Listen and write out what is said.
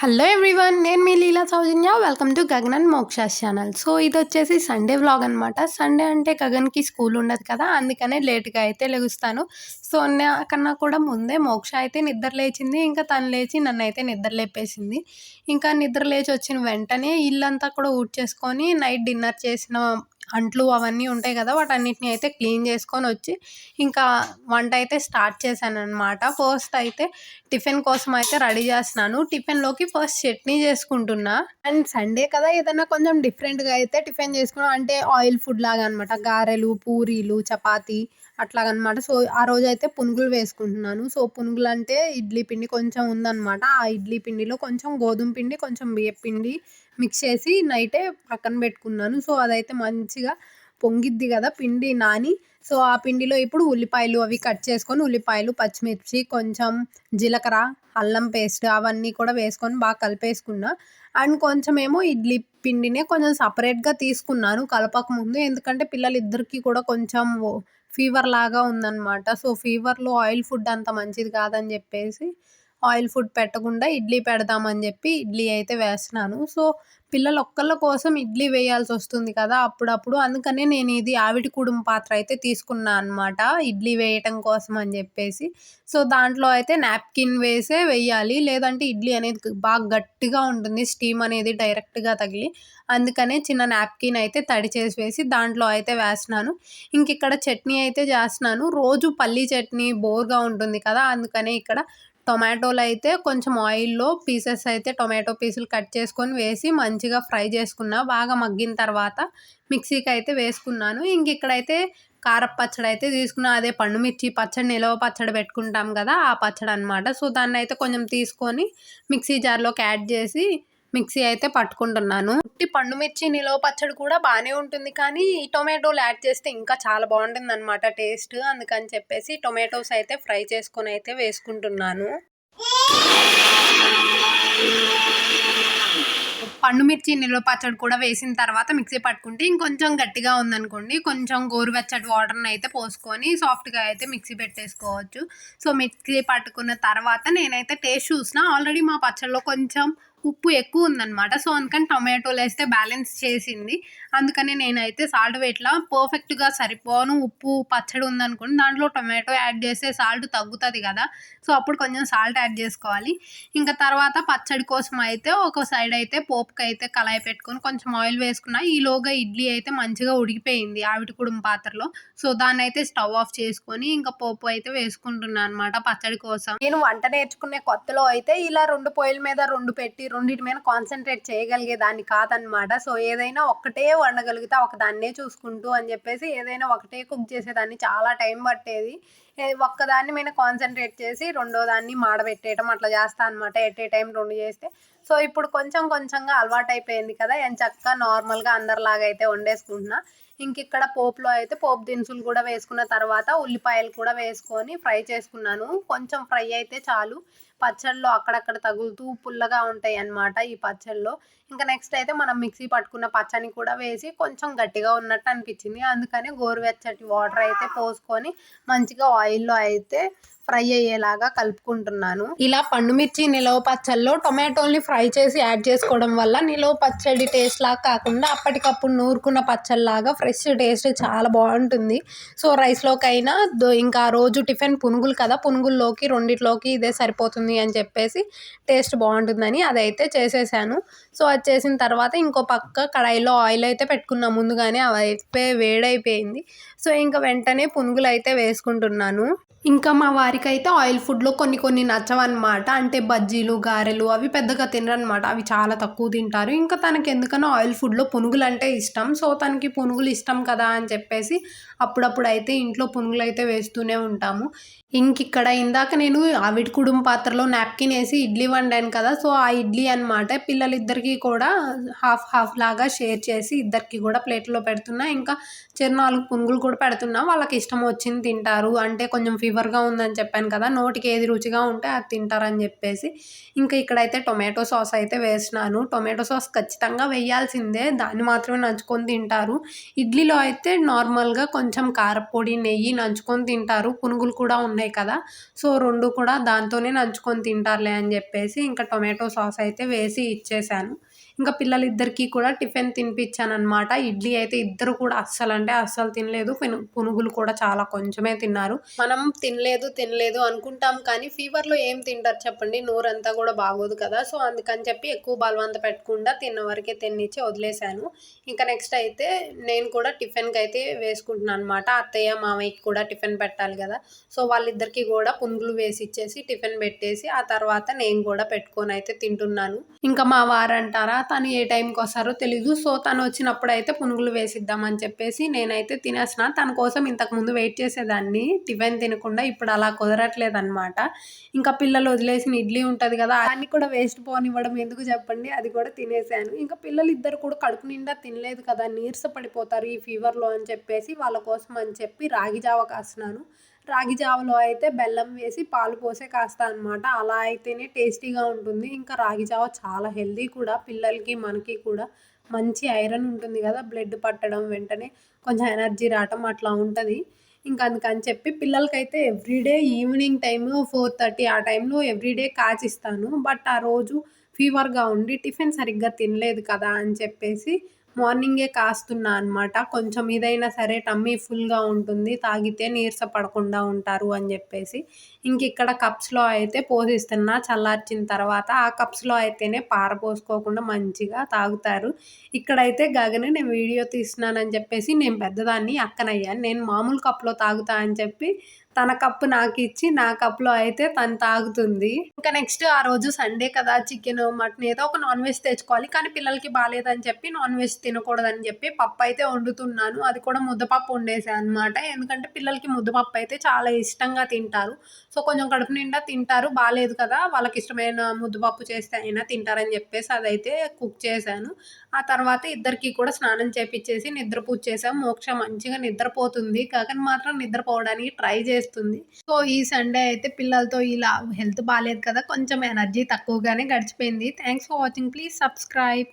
Hello everyone, నేను మీ Leela Soujanya. Welcome to Gagan and Moksha's channel. So ఇది వచ్చేసి సండే వ్లాగ్ అనమాట. సండే అంటే గగన్కి స్కూల్ ఉండదు కదా, అందుకనే లేట్గా అయితే లెగుస్తాను. సో నాకన్నా కూడా ముందే మోక్ష అయితే నిద్ర లేచింది. ఇంకా తను లేచి నన్ను అయితే నిద్ర లేపేసింది. ఇంకా నిద్ర లేచి వచ్చిన వెంటనే ఇల్లంతా కూడా ఊడ్చేసుకొని నైట్ డిన్నర్ చేసిన అంట్లు అవన్నీ ఉంటాయి కదా, వాటన్నిటిని అయితే క్లీన్ చేసుకొని వచ్చి ఇంకా వంట అయితే స్టార్ట్ చేశాను అనమాట. ఫస్ట్ అయితే టిఫిన్ కోసం అయితే రెడీ చేస్తున్నాను. టిఫిన్లోకి ఫస్ట్ చట్నీ చేసుకుంటున్నా. అండ్ సండే కదా, ఏదైనా కొంచెం డిఫరెంట్గా అయితే టిఫిన్ చేసుకున్నాం. అంటే ఆయిల్ ఫుడ్ లాగా అనమాట. గారెలు, పూరీలు, చపాతీ అట్లాగనమాట. సో ఆ రోజు అయితే పునుగులు వేసుకుంటున్నాను. సో పునుగులు అంటే ఇడ్లీ పిండి కొంచెం ఉందన్నమాట. ఆ ఇడ్లీ పిండిలో కొంచెం గోధుమ పిండి, కొంచెం బియ్యం పిండి మిక్స్ చేసి నైటే పక్కన పెట్టుకున్నాను. సో అదైతే మంచిగా పొంగిద్ది కదా పిండి నాని. సో ఆ పిండిలో ఇప్పుడు ఉల్లిపాయలు అవి కట్ చేసుకొని, ఉల్లిపాయలు, పచ్చిమిర్చి, కొంచెం జీలకర్ర, అల్లం పేస్ట్ అవన్నీ కూడా వేసుకొని బాగా కలిపేసుకున్నా. అండ్ కొంచెం ఏమో ఇడ్లీ పిండినే కొంచెం సపరేట్గా తీసుకున్నాను కలపక ముందు. ఎందుకంటే పిల్లలిద్దరికీ కూడా కొంచెం ఫీవర్ లాగా ఉందన్నమాట. సో ఫీవర్లో ఆయిల్ ఫుడ్ అంత మంచిది కాదని చెప్పేసి ఆయిల్ ఫుడ్ పెట్టకుండా ఇడ్లీ పెడదామని చెప్పి ఇడ్లీ అయితే వేస్తున్నాను. సో పిల్లలు ఒక్కళ్ళ కోసం ఇడ్లీ వేయాల్సి వస్తుంది కదా అప్పుడప్పుడు. అందుకనే నేను ఇది ఆవిడి కుడుం పాత్ర అయితే తీసుకున్నా అనమాట, ఇడ్లీ వేయటం కోసం అని చెప్పేసి. సో దాంట్లో అయితే నాప్కిన్ వేసే వేయాలి, లేదంటే ఇడ్లీ అనేది బాగా గట్టిగా ఉంటుంది, స్టీమ్ అనేది డైరెక్ట్గా తగిలి. అందుకనే చిన్న నాప్కిన్ అయితే తడి చేసి వేసి దాంట్లో అయితే వేస్తున్నాను. ఇంక ఇక్కడ చట్నీ అయితే చేస్తున్నాను. రోజు పల్లీ చట్నీ బోర్గా ఉంటుంది కదా, అందుకనే ఇక్కడ టొమాటోలు అయితే కొంచెం ఆయిల్లో పీసెస్ అయితే టొమాటో పీసులు కట్ చేసుకొని వేసి మంచిగా ఫ్రై చేసుకున్నా. బాగా మగ్గిన తర్వాత మిక్సీకి అయితే వేసుకున్నాను. ఇంక ఇక్కడైతే కారపు పచ్చడి అయితే తీసుకున్నా. అదే పండుమిర్చి పచ్చడి, నిలవ పచ్చడి పెట్టుకుంటాం కదా, ఆ పచ్చడి అనమాట. సో దాన్ని అయితే కొంచెం తీసుకొని మిక్సీ జార్లోకి యాడ్ చేసి మిక్సీ అయితే పట్టుకుంటున్నాను. ఉట్టి పండుమిర్చి నిలవ పచ్చడి కూడా బాగానే ఉంటుంది, కానీ ఈ టొమాటోలు యాడ్ చేస్తే ఇంకా చాలా బాగుంటుంది అనమాట టేస్ట్. అందుకని చెప్పేసి టొమాటోస్ అయితే ఫ్రై చేసుకొని అయితే వేసుకుంటున్నాను. పండుమిర్చి నిల్వ పచ్చడి కూడా వేసిన తర్వాత మిక్సీ పట్టుకుంటే ఇంకొంచెం గట్టిగా ఉందనుకోండి, కొంచెం గోరువెచ్చటి వాటర్ని అయితే పోసుకొని సాఫ్ట్గా అయితే మిక్సీ పెట్టేసుకోవచ్చు. సో మిక్సీ పట్టుకున్న తర్వాత నేనైతే టేస్ట్ చూసిన, ఆల్రెడీ మా పచ్చడిలో కొంచెం ఉప్పు ఎక్కువ ఉందన్నమాట. సో అందుకని టొమాటోలు వేస్తే బ్యాలెన్స్ చేసింది. అందుకని నేనైతే సాల్ట్ వేట్లా పర్ఫెక్ట్గా సరిపోను ఉప్పు పచ్చడి ఉందనుకోండి, దాంట్లో టొమాటో యాడ్ చేస్తే సాల్ట్ తగ్గుతుంది కదా, సో అప్పుడు కొంచెం సాల్ట్ యాడ్ చేసుకోవాలి. ఇంకా తర్వాత పచ్చడి కోసం అయితే ఒక సైడ్ అయితే పోపుకి అయితే కళాయి పెట్టుకొని కొంచెం ఆయిల్ వేసుకున్నా. ఈలోగా ఇడ్లీ అయితే మంచిగా ఉడికిపోయింది ఆవిటి కుడుం పాత్రలో. సో దాన్ని అయితే స్టవ్ ఆఫ్ చేసుకొని ఇంకా పోపు అయితే వేసుకుంటున్నాను అనమాట పచ్చడి కోసం. నేను వంట నేర్చుకునే కొత్తలో అయితే ఇలా 2 పొయ్యిల మీద 2 పెట్టి రెండింటి మీద కాన్సన్ట్రేట్ చేయగలిగేదాన్ని కాదనమాట. సో ఏదైనా ఒక్కటే వండగలిగితే ఒకదాన్నే చూసుకుంటూ అని చెప్పేసి ఏదైనా ఒకటే కుక్ చేసేదాన్ని, చాలా టైం పట్టేది. ఒక్కదాన్ని మీద కాన్సన్ట్రేట్ చేసి రెండో దాన్ని మాడబెట్టేయడం అట్లా చేస్తా అనమాట, ఎట్ ఏ టైం 2 చేస్తే. సో ఇప్పుడు కొంచెం కొంచెంగా అలవాటు అయిపోయింది కదా, ఎంచక్కా నార్మల్గా అందరిలాగా అయితే వండేసుకుంటున్నా. ఇంక ఇక్కడ పోపులో అయితే పోపు దినుసులు కూడా వేసుకున్న తర్వాత ఉల్లిపాయలు కూడా వేసుకొని ఫ్రై చేసుకున్నాను. కొంచెం ఫ్రై అయితే చాలు, పచ్చళ్ళలో అక్కడక్కడ తగులుతూ పుల్లగా ఉంటాయి అన్నమాట ఈ పచ్చళ్ళలో. ఇంకా నెక్స్ట్ అయితే మనం మిక్సీ పట్టుకున్న పచ్చని కూడా వేసి కొంచెం గట్టిగా ఉన్నట్టు అనిపించింది. అందుకని గోరువెచ్చటి వాటర్ అయితే పోసుకొని మంచిగా ఆయిల్లో అయితే ఫ్రై అయ్యేలాగా కలుపుకుంటున్నాను. ఇలా పండుమిర్చి నిలవ పచ్చళ్ళలో టొమాటోల్ని ఫ్రై చేసి యాడ్ చేసుకోవడం వల్ల నిలవ పచ్చడి టేస్ట్ లాగా కాకుండా అప్పటికప్పుడు నూరుకున్న పచ్చళ్ళలాగా ఫ్రెష్ టేస్ట్ చాలా బాగుంటుంది. సో రైస్లోకైనా ఇంకా రోజు టిఫిన్ పునుగులు కదా, పునుగుల్లోకి రెండిట్లోకి ఇదే సరిపోతుంది అని చెప్పేసి టేస్ట్ బాగుంటుందని అదైతే చేసేసాను. సో అది చేసిన తర్వాత ఇంకో పక్క కడాయిలో ఆయిల్ అయితే పెట్టుకున్నా ముందుగానే, అవి వేడైపోయింది. సో ఇంకా వెంటనే పునుగులు అయితే వేసుకుంటున్నాను. ఇంకా మా వారికి అయితే ఆయిల్ ఫుడ్లో కొన్ని కొన్ని నచ్చవన్నమాట. అంటే బజ్జీలు, గారెలు అవి పెద్దగా తినరనమాట, అవి చాలా తక్కువ తింటారు. ఇంకా తనకి ఎందుకనో ఆయిల్ ఫుడ్లో పునుగులు అంటే ఇష్టం. సో తనకి పునుగులు ఇష్టం కదా అని చెప్పేసి అప్పుడప్పుడు అయితే ఇంట్లో పునుగులు అయితే వేస్తూనే ఉంటాము. ఇక్కడ ఇందాక నేను ఆవిడి కుడుం పాత్రలో నాప్కిన్ వేసి ఇడ్లీ వండాను కదా, సో ఆ ఇడ్లీ అనమాట పిల్లలిద్దరికీ కూడా హాఫ్ హాఫ్ లాగా షేర్ చేసి ఇద్దరికి కూడా ప్లేట్లో పెడుతున్నా. ఇంకా 4 పునుగులు కూడా పెడుతున్నా, వాళ్ళకి ఇష్టం వచ్చింది తింటారు. అంటే కొంచెం ఫీవర్గా ఉందని చెప్పాను కదా, నోటికి ఏది రుచిగా ఉంటే అది తింటారని చెప్పేసి. ఇంకా ఇక్కడైతే టొమాటో సాస్ అయితే వేసినాను. టొమాటో సాస్ ఖచ్చితంగా వేయాల్సిందే, దాన్ని మాత్రమే నంచుకొని తింటారు. ఇడ్లీలో అయితే నార్మల్గా కొంచెం కారపొడి, నెయ్యి నంచుకొని తింటారు. పునుగులు కూడా ఉన్నాయి కదా, సో 2 కూడా దాంతోనే నంచుకొని నంచుకొని తింటారులే అని చెప్పేసి ఇంకా టొమాటో సాస్ అయితే వేసి ఇచ్చేసాను. ఇంకా పిల్లలిద్దరికీ కూడా టిఫిన్ తినిపించాననమాట. ఇడ్లీ అయితే ఇద్దరు కూడా అస్సలంటే అస్సలు తినలేదు. పునుగులు కూడా చాలా కొంచెమే తిన్నారు. మనం తినలేదు అనుకుంటాం కానీ ఫీవర్‌లో ఏం తింటారు చెప్పండి? నోరంతా కూడా బాగోదు కదా! సో, అందుకని చెప్పి ఎక్కువ బలవంత పెట్టకుండా తిన్న వరకే తిననిచ్చి వదిలేసాను. ఇంకా నెక్స్ట్ అయితే నేను కూడా టిఫిన్‌కైతే వేసుకుంటున్నాననమాట. అత్తయ్య, మామయ్యకి కూడా టిఫిన్ పెట్టాలి కదా! సో, వాళ్ళిద్దరికీ కూడా పునుగులు వేసి ఇచ్చేసి టిఫిన్ పెట్టేసి ఆ తర్వాత నేను కూడా పెట్టుకొనైతే తింటున్నాను. ఇంకా మా వారంటారా తను ఏ టైంకొస్తారో తెలీదు. సో, తనొచ్చినప్పుడైతే పునుగులు వేసిద్దామని చెప్పేసి నేనైతే తినేస్తున్నా. తన కోసం ఇంతకుముందు వెయిట్ చేసేదాన్ని టిఫిన్ తినకుండా. ఇప్పుడు అలా కుదరట్లేదనమాట. ఇంకా పిల్లలు వదిలేసిన ఇడ్లీ ఉంటది గదా! దాన్ని కూడా వేస్ట్ పోనివ్వడం ఎందుకు చెప్పండి. అది కూడా తినేసాను. ఇంకా పిల్లలిద్దరు కూడా కడుపు నిండా తినలేదు కదా! నీరస పడిపోతారు ఈ ఫీవర్‌లో అని చెప్పేసి వాళ్ళ కోసం అని చెప్పి రాగి జావ కాస్తున్నాను. రాగి జావలో అయితే బెల్లం వేసి పాలు పోసే కాస్తా అనమాట. అలా అయితేనే టేస్టీగా ఉంటుంది. ఇంకా రాగి జావ చాలా హెల్తీ కూడా పిల్లలకి, మనకి కూడా మంచి ఐరన్ ఉంటుంది గదా! బ్లడ్ పట్టడం వెంటనే కొంచెం ఎనర్జీ రావటం అట్లా ఉంటది. ఇంకా అందుకని చెప్పి పిల్లలకైతే ఎవ్రీడే ఈవినింగ్ టైము 4:30 ఆ టైంలో ఎవ్రీడే కాచిస్తాను. బట్ ఆ రోజు ఫీవర్‌గా ఉండి టిఫిన్ సరిగ్గా తినలేదు కదా! అని చెప్పేసి మార్నింగే కాస్తున్నా అనమాట. కొంచెం ఇదైనా సరే టమ్మీ ఫుల్‌గా ఉంటుంది. తాగితే నీరస పడకుండా ఉంటారు అని జెప్పేసి. ఇంకిక్కడ కప్స్‌లో అయితే పోసిస్తున్నా చల్లార్చిన తర్వాత. ఆ కప్స్‌లో అయితేనే పారపోసుకోకుండా మంచిగా తాగుతారు. ఇక్కడైతే గగను నేను వీడియో తీస్తున్నానని చెప్పేసి నేను పెద్దదాన్ని, అక్కనయ్యాను. నేను మామూలు కప్‌లో తాగుతా అని చెప్పి తన కప్పు నాకిచ్చి, నా కప్‌లో అయితే తను తాగుతుంది. ఇంకా నెక్స్ట్ ఆ రోజు సండే కదా! చికెను, మటన్ ఏదో ఒక నాన్ వెజ్ తెచ్చుకోవాలి. కానీ పిల్లలకి బాలేదని చెప్పి నాన్ వెజ్ తినకూడదని చెప్పి పప్పయితే వండుతున్నాను. అది కూడా ముద్దపప్పు వండేసా అనమాట. ఎందుకంటే పిల్లలకి ముద్దపప్పు అయితే చాలా ఇష్టంగా తింటారు. సో, కొంచెం కడుపు నిండా తింటారు. బాలేదు కదా! వాళ్ళకిష్టమైన ముద్దపప్పు చేస్తే అయినా తింటారని చెప్పేసి అదైతే కుక్ చేశాను. ఆ తర్వాత ఇద్దరికీ కూడా స్నానం చేపిచ్చేసి నిద్ర పూజ చేశాం. మోక్ష మంచిగా నిద్రపోతుంది. గగన్ మాత్రం నిద్రపోవడానికి ట్రై చేస్తుంది. సో, ఈ సండే అయితే పిల్లలతో ఇలా హెల్త్ బాలేదు కదా! కొంచెం ఎనర్జీ తక్కువగానే గడిచిపోయింది. Thanks for watching. Please subscribe.